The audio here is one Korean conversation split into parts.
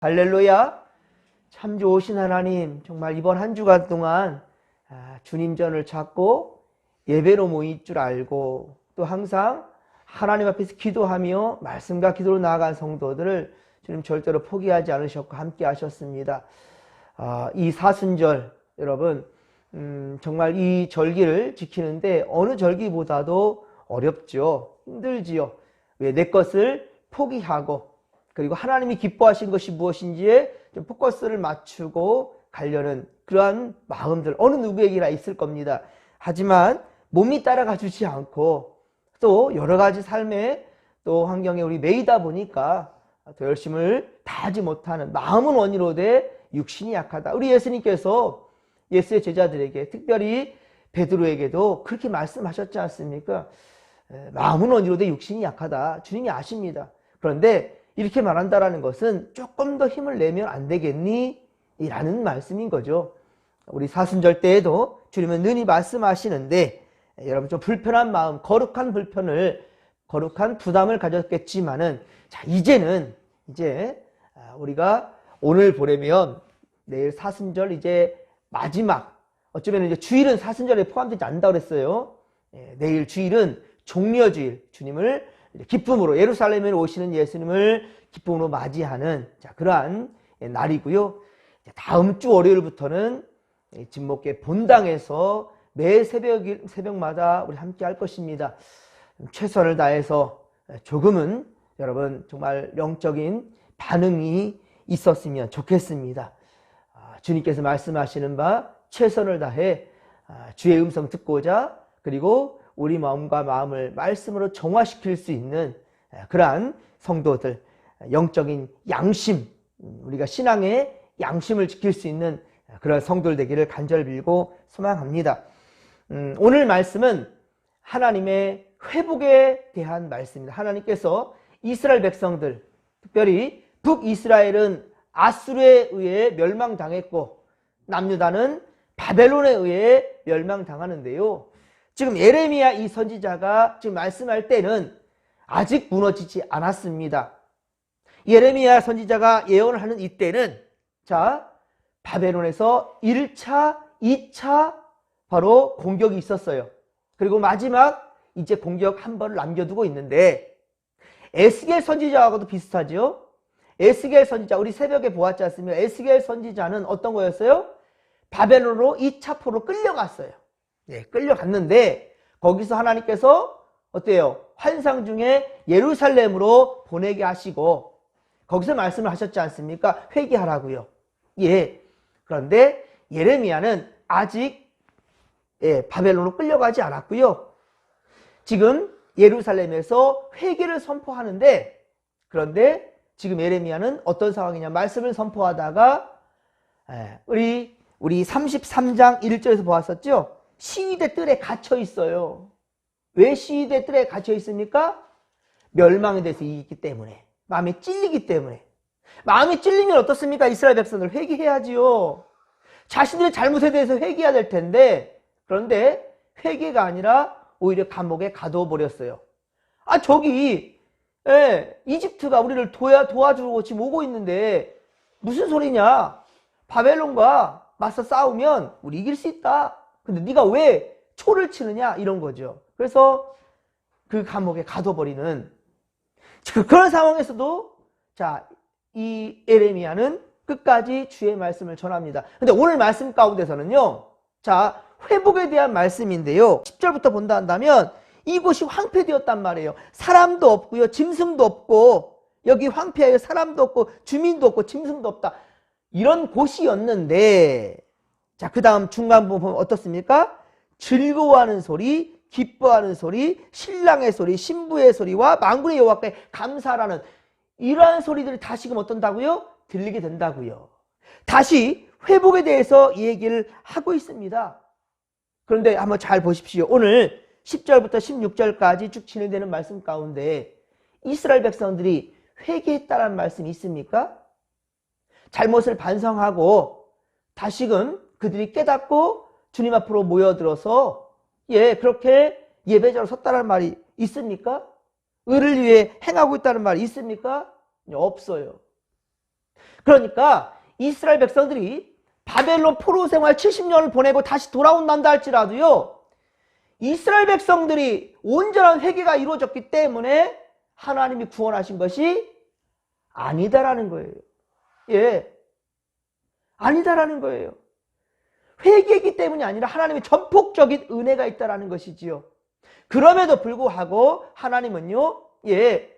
할렐루야. 참 좋으신 하나님, 정말 이번 한 주간 동안 주님 전을 찾고 예배로 모일 줄 알고 또 항상 하나님 앞에서 기도하며 말씀과 기도로 나아간 성도들을 주님 절대로 포기하지 않으셨고 함께 하셨습니다. 이 사순절 여러분, 정말 이 절기를 지키는데 어느 절기보다도 어렵죠. 힘들지요. 왜? 내 것을 포기하고 그리고 하나님이 기뻐하신 것이 무엇인지에 좀 포커스를 맞추고 가려는 그러한 마음들 어느 누구에게나 있을 겁니다. 하지만 몸이 따라가 주지 않고 또 여러 가지 삶의 또 환경에 우리 매이다 보니까 더 열심을 다하지 못하는 마음은 원이로되 육신이 약하다. 우리 예수님께서 예수의 제자들에게 특별히 베드로에게도 그렇게 말씀하셨지 않습니까? 마음은 원이로되 육신이 약하다. 주님이 아십니다. 그런데 이렇게 말한다라는 것은 조금 더 힘을 내면 안 되겠니? 라는 말씀인 거죠. 우리 사순절 때에도 주님은 능히 말씀하시는데 여러분 좀 불편한 마음, 거룩한 부담을 가졌겠지만은 자, 이제 우리가 오늘 보려면 내일 사순절 이제 마지막 어쩌면 이제 주일은 사순절에 포함되지 않는다고 그랬어요. 내일 주일은 종려주일, 주님을 기쁨으로 예루살렘에 오시는 예수님을 기쁨으로 맞이하는 그러한 날이고요. 다음 주 월요일부터는 진목회 본당에서 매 새벽마다 우리 함께 할 것입니다. 최선을 다해서 조금은 여러분 정말 영적인 반응이 있었으면 좋겠습니다. 주님께서 말씀하시는 바 최선을 다해 주의 음성 듣고자 그리고 우리 마음과 마음을 말씀으로 정화시킬 수 있는 그러한 성도들, 영적인 양심, 우리가 신앙의 양심을 지킬 수 있는 그런 성도들 되기를 간절히 빌고 소망합니다. 오늘 말씀은 하나님의 회복에 대한 말씀입니다. 하나님께서 이스라엘 백성들, 특별히 북이스라엘은 아수르에 의해 멸망당했고 남유다는 바벨론에 의해 멸망당하는데요. 지금 예레미야 이 선지자가 지금 말씀할 때는 아직 무너지지 않았습니다. 예레미야 선지자가 예언을 하는 이때는 바벨론에서 1차, 2차 바로 공격이 있었어요. 그리고 마지막 이제 공격 한 번을 남겨두고 있는데 에스겔 선지자하고도 비슷하죠. 에스겔 선지자 우리 새벽에 보았지 않습니까? 에스겔 선지자는 어떤 거였어요? 바벨론으로 2차 포로 끌려갔어요. 끌려갔는데 거기서 하나님께서 어때요? 환상 중에 예루살렘으로 보내게 하시고 거기서 말씀을 하셨지 않습니까? 회개하라고요. 그런데 예레미야는 아직 바벨론으로 끌려가지 않았고요. 지금 예루살렘에서 회개를 선포하는데 그런데 지금 예레미야는 어떤 상황이냐? 말씀을 선포하다가 우리 33장 1절에서 보았었죠? 시위대 뜰에 갇혀 있어요. 왜 시위대 뜰에 갇혀 있습니까? 멸망에 대해서 이기기 때문에, 마음에 찔리기 때문에. 마음이 찔리면 어떻습니까? 이스라엘 백성들 회개해야지요. 자신들의 잘못에 대해서 회개해야 될 텐데 그런데 회개가 아니라 오히려 감옥에 가둬버렸어요. 저기 이집트가 우리를 도와주고 지금 오고 있는데 무슨 소리냐? 바벨론과 맞서 싸우면 우리 이길 수 있다. 근데 네가 왜 초를 치느냐? 이런 거죠. 그래서 그 감옥에 가둬버리는 그런 상황에서도 이 예레미야는 끝까지 주의 말씀을 전합니다. 근데 오늘 말씀 가운데서는요. 회복에 대한 말씀인데요. 10절부터 본다 한다면 이곳이 황폐되었단 말이에요. 사람도 없고요. 짐승도 없고 여기 황폐하여 사람도 없고 주민도 없고 짐승도 없다. 이런 곳이었는데 그 다음 중간 부분 보면 어떻습니까? 즐거워하는 소리, 기뻐하는 소리, 신랑의 소리, 신부의 소리와 만군의 여호와께 감사라는 이러한 소리들이 다시금 어떤다고요? 들리게 된다고요. 다시 회복에 대해서 얘기를 하고 있습니다. 그런데 한번 잘 보십시오. 오늘 10절부터 16절까지 쭉 진행되는 말씀 가운데 이스라엘 백성들이 회개했다는 말씀이 있습니까? 잘못을 반성하고 다시금 그들이 깨닫고 주님 앞으로 모여들어서 그렇게 예배자로 섰다는 말이 있습니까? 의를 위해 행하고 있다는 말이 있습니까? 없어요. 그러니까 이스라엘 백성들이 바벨론 포로 생활 70년을 보내고 다시 돌아온단다 할지라도요, 이스라엘 백성들이 온전한 회개가 이루어졌기 때문에 하나님이 구원하신 것이 아니다라는 거예요. 예. 아니다라는 거예요. 회개이기 때문이 아니라 하나님의 전폭적인 은혜가 있다라는 것이지요. 그럼에도 불구하고 하나님은요, 예,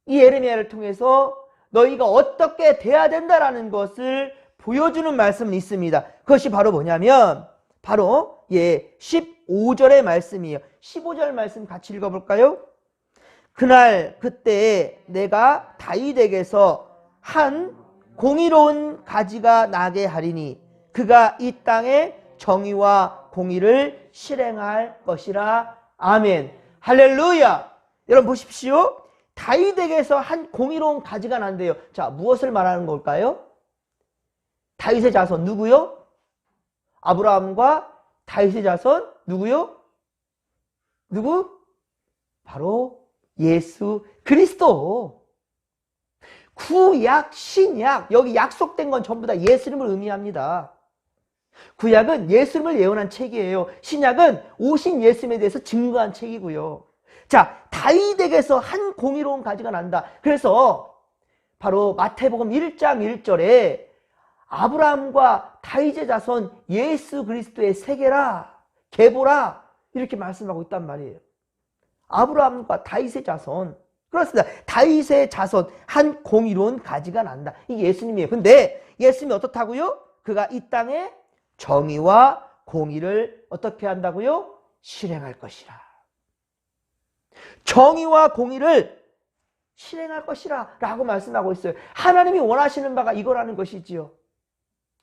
이 예레미야를 통해서 너희가 어떻게 돼야 된다라는 것을 보여주는 말씀은 있습니다. 그것이 바로 뭐냐면, 바로, 예, 15절의 말씀이에요. 15절 말씀 같이 읽어볼까요? 그날, 그때 내가 다윗에게서 한 공의로운 가지가 나게 하리니 그가 이 땅에 정의와 공의를 실행할 것이라. 아멘. 할렐루야. 여러분 보십시오. 다윗에게서 한 공의로운 가지가 난대요. 자, 무엇을 말하는 걸까요? 다윗의 자손 누구요? 아브라함과 다윗의 자손 누구요? 누구? 바로 예수 그리스도. 구약, 신약, 여기 약속된 건 전부 다 예수님을 의미합니다. 구약은 예수님을 예언한 책이에요. 신약은 오신 예수님에 대해서 증거한 책이고요. 자, 다윗에게서 한 공의로운 가지가 난다. 그래서 바로 마태복음 1장 1절에 아브라함과 다윗의 자손 예수 그리스도의 세계라, 계보라, 이렇게 말씀하고 있단 말이에요. 아브라함과 다윗의 자손. 그렇습니다. 다윗의 자손, 한 공의로운 가지가 난다. 이게 예수님이에요. 근데 예수님이 어떻다고요? 그가 이 땅에 정의와 공의를 어떻게 한다고요? 실행할 것이라. 정의와 공의를 실행할 것이라 라고 말씀하고 있어요. 하나님이 원하시는 바가 이거라는 것이지요.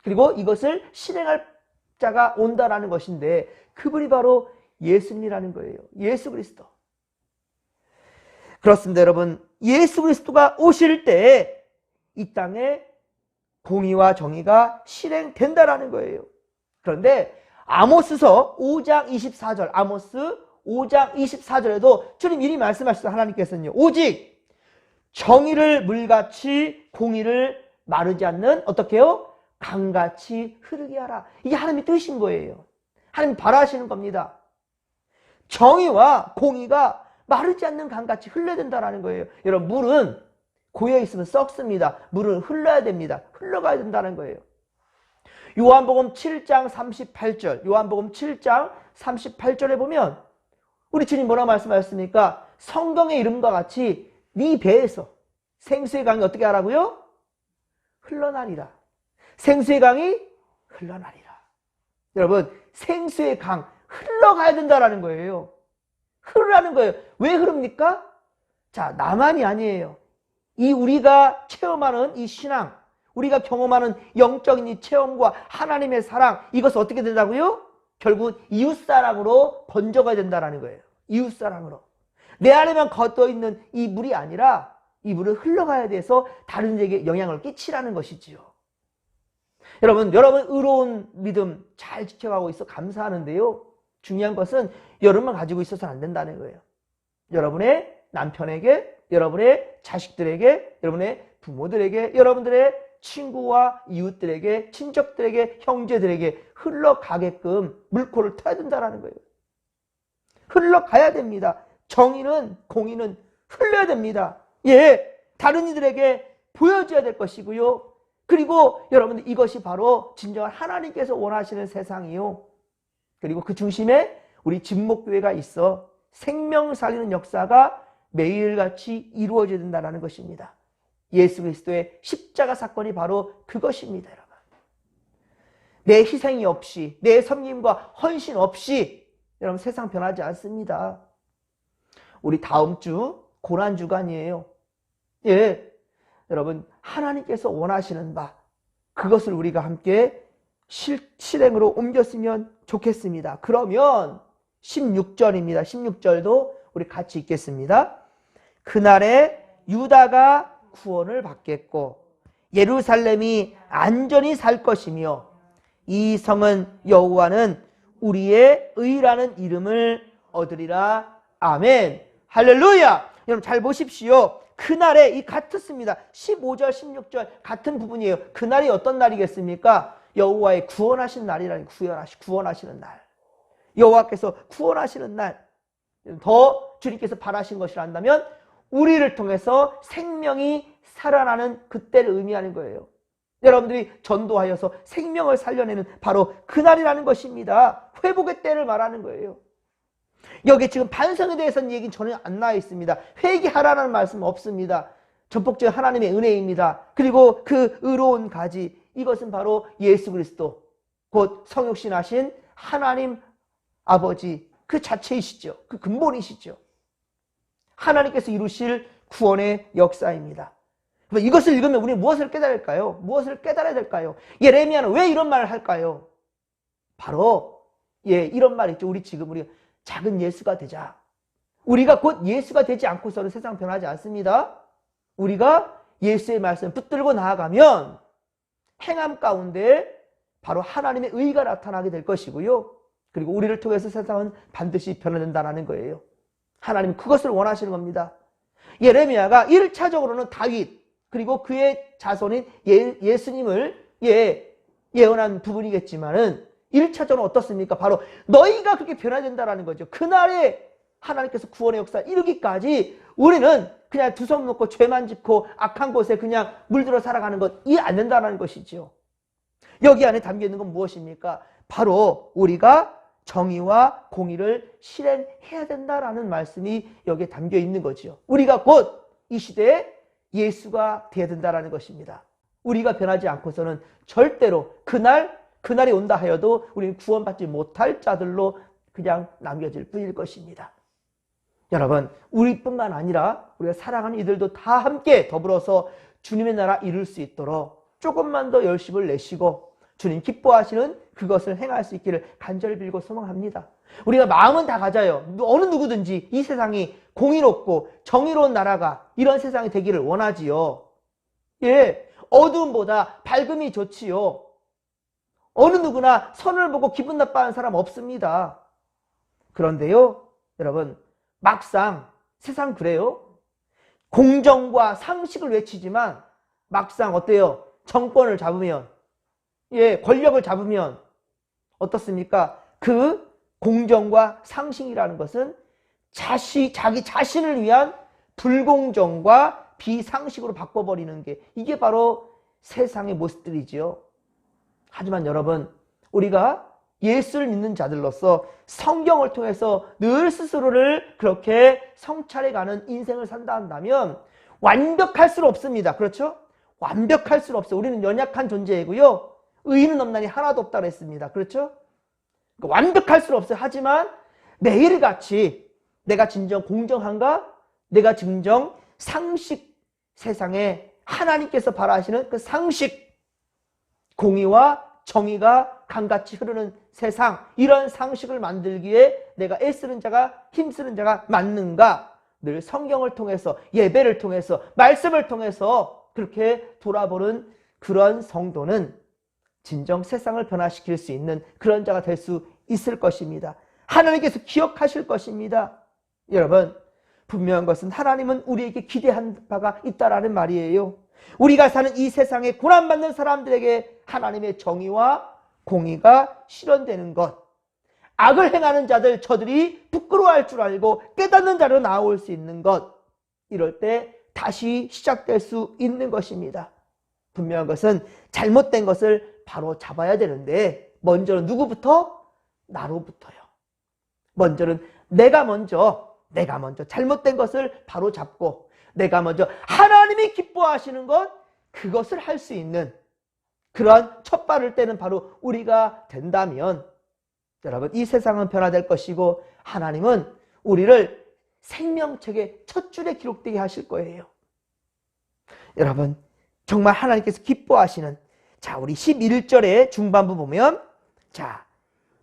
그리고 이것을 실행할 자가 온다라는 것인데 그분이 바로 예수님이라는 거예요. 예수 그리스도. 그렇습니다, 여러분. 예수 그리스도가 오실 때 이 땅에 공의와 정의가 실행된다라는 거예요. 그런데 아모스서 5장 24절, 아모스 5장 24절에도 주님 미리 말씀하셨어요. 하나님께서는요. 오직 정의를 물같이 공의를 마르지 않는 어떻게 해요? 강같이 흐르게 하라. 이게 하나님의 뜻인 거예요. 하나님 바라시는 겁니다. 정의와 공의가 마르지 않는 강같이 흘러야 된다는 거예요. 여러분, 물은 고여 있으면 썩습니다. 물은 흘러야 됩니다. 흘러가야 된다는 거예요. 요한복음 7장 38절, 요한복음 7장 38절에 보면 우리 주님 뭐라고 말씀하셨습니까? 성경의 이름과 같이 네 배에서 생수의 강이 어떻게 하라고요? 흘러나리라. 생수의 강이 흘러나리라. 여러분, 생수의 강 흘러가야 된다는 거예요. 흐르라는 거예요. 왜 흐릅니까? 자, 나만이 아니에요. 이 우리가 체험하는 이 신앙, 우리가 경험하는 영적인 이 체험과 하나님의 사랑, 이것을 어떻게 된다고요? 결국 이웃사랑으로 번져가야 된다는 거예요. 이웃사랑으로. 내 안에만 걷어있는 이 물이 아니라 이 물은 흘러가야 돼서 다른 데에게 영향을 끼치라는 것이지요. 여러분 의로운 믿음 잘 지켜가고 있어 감사하는데요. 중요한 것은 여러분만 가지고 있어서는 안 된다는 거예요. 여러분의 남편에게, 여러분의 자식들에게, 여러분의 부모들에게, 여러분들의 친구와 이웃들에게, 친척들에게, 형제들에게 흘러가게끔 물꼬를 타야 된다는 거예요. 흘러가야 됩니다. 정의는, 공의는 흘러야 됩니다. 예, 다른 이들에게 보여줘야 될 것이고요. 그리고 여러분들 이것이 바로 진정한 하나님께서 원하시는 세상이요. 그리고 그 중심에 우리 진목교회가 있어 생명 살리는 역사가 매일같이 이루어져야 된다는 것입니다. 예수 그리스도의 십자가 사건이 바로 그것입니다, 여러분. 내 희생이 없이, 내 섬김과 헌신 없이 여러분 세상 변하지 않습니다. 우리 다음 주 고난주간이에요. 예, 여러분 하나님께서 원하시는 바 그것을 우리가 함께 실행으로 옮겼으면 좋겠습니다. 그러면 16절입니다. 16절도 우리 같이 읽겠습니다. 그날에 유다가 구원을 받겠고 예루살렘이 안전히 살 것이며 이 성은 여호와는 우리의 의라는 이름을 얻으리라. 아멘. 할렐루야. 여러분 잘 보십시오. 그날에 이 같았습니다. 15절, 16절 같은 부분이에요. 그날이 어떤 날이겠습니까? 여호와의 구원하신 날이라니, 구원하시는 날. 여호와께서 구원하시는 날. 더 주님께서 바라신 것이라 한다면 우리를 통해서 생명이 살아나는 그때를 의미하는 거예요. 여러분들이 전도하여서 생명을 살려내는 바로 그날이라는 것입니다. 회복의 때를 말하는 거예요. 여기 지금 반성에 대해서는 얘기는 전혀 안 나와 있습니다. 회개하라는 말씀 없습니다. 전폭적인 하나님의 은혜입니다. 그리고 그 의로운 가지, 이것은 바로 예수 그리스도, 곧 성육신하신 하나님 아버지 그 자체이시죠. 그 근본이시죠. 하나님께서 이루실 구원의 역사입니다. 이것을 읽으면 우리는 무엇을 깨달을까요? 무엇을 깨달아야 될까요? 예레미야는 왜 이런 말을 할까요? 바로 이런 말 있죠. 우리 작은 예수가 되자. 우리가 곧 예수가 되지 않고서는 세상 변하지 않습니다. 우리가 예수의 말씀을 붙들고 나아가면 행함 가운데 바로 하나님의 의가 나타나게 될 것이고요. 그리고 우리를 통해서 세상은 반드시 변화된다는 거예요. 하나님 그것을 원하시는 겁니다. 예레미야가 1차적으로는 다윗 그리고 그의 자손인 예수님을 예언한 부분이겠지만은 1차적으로 어떻습니까? 바로 너희가 그렇게 변화된다라는 거죠. 그날에 하나님께서 구원의 역사를 이루기까지 우리는 그냥 두 손 놓고 죄만 짓고 악한 곳에 그냥 물들어 살아가는 것, 이해 안 된다는 것이죠. 여기 안에 담겨 있는 건 무엇입니까? 바로 우리가 정의와 공의를 실행해야 된다라는 말씀이 여기에 담겨 있는 거죠. 우리가 곧 이 시대에 예수가 되어야 된다라는 것입니다. 우리가 변하지 않고서는 절대로 그날이 온다 하여도 우리는 구원받지 못할 자들로 그냥 남겨질 뿐일 것입니다. 여러분, 우리뿐만 아니라 우리가 사랑하는 이들도 다 함께 더불어서 주님의 나라 이룰 수 있도록 조금만 더 열심을 내시고 주님 기뻐하시는 그것을 행할 수 있기를 간절히 빌고 소망합니다. 우리가 마음은 다 가져요. 어느 누구든지 이 세상이 공의롭고 정의로운 나라가 이런 세상이 되기를 원하지요. 어두움보다 밝음이 좋지요. 어느 누구나 선을 보고 기분 나빠하는 사람 없습니다. 그런데요, 여러분, 막상 세상 그래요. 공정과 상식을 외치지만 막상 어때요? 정권을 잡으면, 권력을 잡으면 어떻습니까? 그 공정과 상식이라는 것은 자기 자신을 위한 불공정과 비상식으로 바꿔버리는 게, 이게 바로 세상의 모습들이지요. 하지만 여러분, 우리가 예수를 믿는 자들로서 성경을 통해서 늘 스스로를 그렇게 성찰해가는 인생을 산다 한다면 완벽할 수는 없습니다. 그렇죠? 완벽할 수는 없어요. 우리는 연약한 존재이고요. 의인은 없나니 하나도 없다고 했습니다. 그렇죠? 완벽할 수는 없어요. 하지만 매일같이 내가 진정 공정한가? 내가 진정 상식, 세상에 하나님께서 바라시는 그 상식, 공의와 정의가 강같이 흐르는 세상, 이런 상식을 만들기에 내가 애쓰는 자가, 힘쓰는 자가 맞는가? 늘 성경을 통해서, 예배를 통해서, 말씀을 통해서 그렇게 돌아보는 그런 성도는 진정 세상을 변화시킬 수 있는 그런 자가 될 수 있을 것입니다. 하나님께서 기억하실 것입니다. 여러분, 분명한 것은 하나님은 우리에게 기대한 바가 있다라는 말이에요. 우리가 사는 이 세상에 고난받는 사람들에게 하나님의 정의와 공의가 실현되는 것, 악을 행하는 자들, 저들이 부끄러워할 줄 알고 깨닫는 자로 나올 수 있는 것, 이럴 때 다시 시작될 수 있는 것입니다. 분명한 것은 잘못된 것을 바로 잡아야 되는데 먼저는 누구부터? 나로부터요. 먼저는 내가 먼저 잘못된 것을 바로 잡고 내가 먼저 하나님이 기뻐하시는 것, 그것을 할 수 있는 그러한 첫 발을 떼는 바로 우리가 된다면 여러분, 이 세상은 변화될 것이고 하나님은 우리를 생명책의 첫 줄에 기록되게 하실 거예요. 여러분, 정말 하나님께서 기뻐하시는, 자, 우리 11절의 중반부 보면, 자,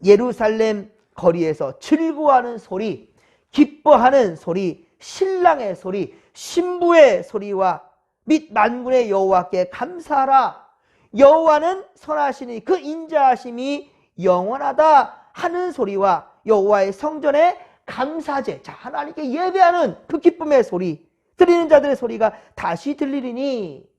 예루살렘 거리에서 즐거워하는 소리, 기뻐하는 소리, 신랑의 소리, 신부의 소리와 및 만군의 여호와께 감사하라. 여호와는 선하시니 그 인자하심이 영원하다 하는 소리와 여호와의 성전에 감사제, 자, 하나님께 예배하는 그 기쁨의 소리, 들리는 자들의 소리가 다시 들리리니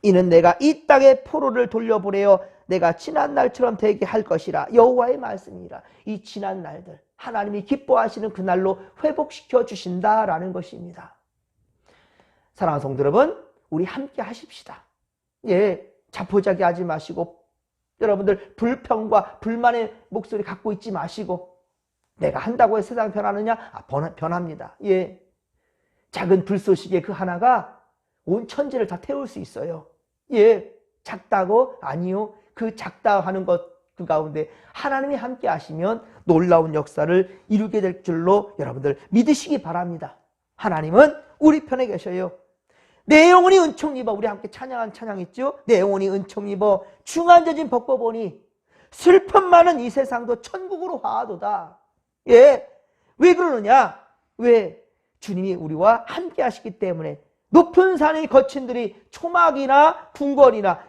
이는 내가 이 땅의 포로를 돌려보내어 내가 지난 날처럼 되게 할 것이라. 여호와의 말씀이라. 이 지난 날들 하나님이 기뻐하시는 그날로 회복시켜 주신다라는 것입니다. 사랑하는 성도 여러분, 우리 함께 하십시다. 예, 자포자기 하지 마시고 여러분들 불평과 불만의 목소리 갖고 있지 마시고 내가 한다고 해서 세상 변하느냐? 변합니다. 예, 작은 불쏘시개 그 하나가 온 천지를 다 태울 수 있어요. 예, 작다고? 아니요. 그 작다 하는 것 그 가운데 하나님이 함께 하시면 놀라운 역사를 이루게 될 줄로 여러분들 믿으시기 바랍니다. 하나님은 우리 편에 계셔요. 내 영혼이 은총 입어. 우리 함께 찬양한 찬양 있죠? 내 영혼이 은총 입어 중한 젖은 벗고보니 슬픔 많은 이 세상도 천국으로 화하도다. 예, 왜 그러느냐? 왜? 주님이 우리와 함께 하시기 때문에. 높은 산의 거친들이 초막이나 궁궐이나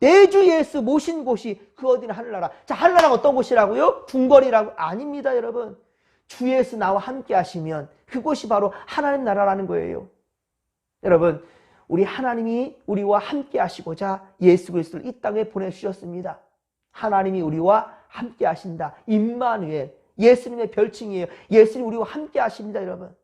내 주 예수 모신 곳이 그 어디나 하늘나라. 자, 하늘나라가 어떤 곳이라고요? 궁궐이라고? 아닙니다, 여러분. 주 예수 나와 함께 하시면 그곳이 바로 하나님 나라라는 거예요. 여러분, 우리 하나님이 우리와 함께 하시고자 예수 그리스도를 이 땅에 보내주셨습니다. 하나님이 우리와 함께 하신다. 임마누엘, 예수님의 별칭이에요. 예수님이 우리와 함께 하십니다, 여러분.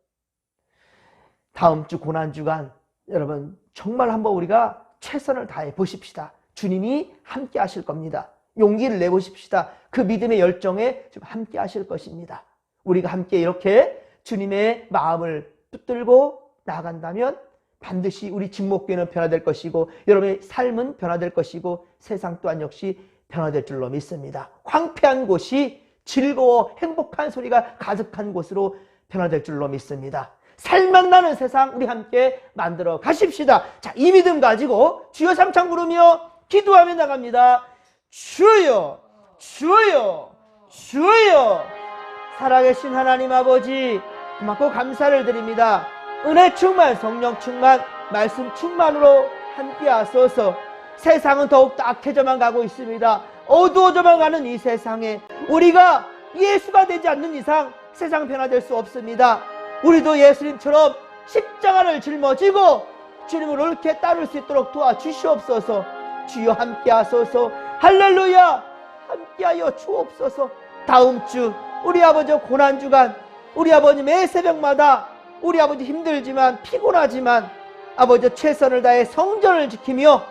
다음 주 고난주간 여러분 정말 한번 우리가 최선을 다해 보십시다. 주님이 함께 하실 겁니다. 용기를 내보십시다. 그 믿음의 열정에 좀 함께 하실 것입니다. 우리가 함께 이렇게 주님의 마음을 붙들고 나아간다면 반드시 우리 직목교회는 변화될 것이고 여러분의 삶은 변화될 것이고 세상 또한 역시 변화될 줄로 믿습니다. 황폐한 곳이 즐거워 행복한 소리가 가득한 곳으로 변화될 줄로 믿습니다. 살맛 나는 세상 우리 함께 만들어 가십시다. 자, 이 믿음 가지고 주여 삼창 부르며 기도하며 나갑니다. 주여, 주여, 주여. 살아계신 하나님 아버지 고맙고 감사를 드립니다. 은혜 충만, 성령 충만, 말씀 충만으로 함께 하소서. 세상은 더욱더 악해져만 가고 있습니다. 어두워져만 가는 이 세상에 우리가 예수가 되지 않는 이상 세상 변화될 수 없습니다. 우리도 예수님처럼 십자가를 짊어지고 주님을 옳게 따를 수 있도록 도와주시옵소서. 주여 함께 하소서. 할렐루야, 함께하여 주옵소서. 다음 주 우리 아버지 고난주간 우리 아버지 매 새벽마다 우리 아버지 힘들지만 피곤하지만 아버지 최선을 다해 성전을 지키며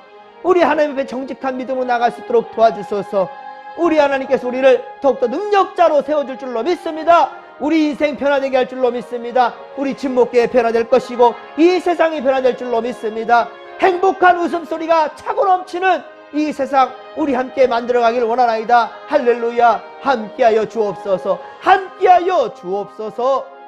우리 하나님 앞에 정직한 믿음으로 나갈 수 있도록 도와주소서. 우리 하나님께서 우리를 더욱더 능력자로 세워줄 줄로 믿습니다. 우리 인생 변화되게 할 줄로 믿습니다. 우리 진목교회 변화될 것이고 이 세상이 변화될 줄로 믿습니다. 행복한 웃음소리가 차고 넘치는 이 세상 우리 함께 만들어가길 원하나이다. 할렐루야, 함께하여 주옵소서. 함께하여 주옵소서.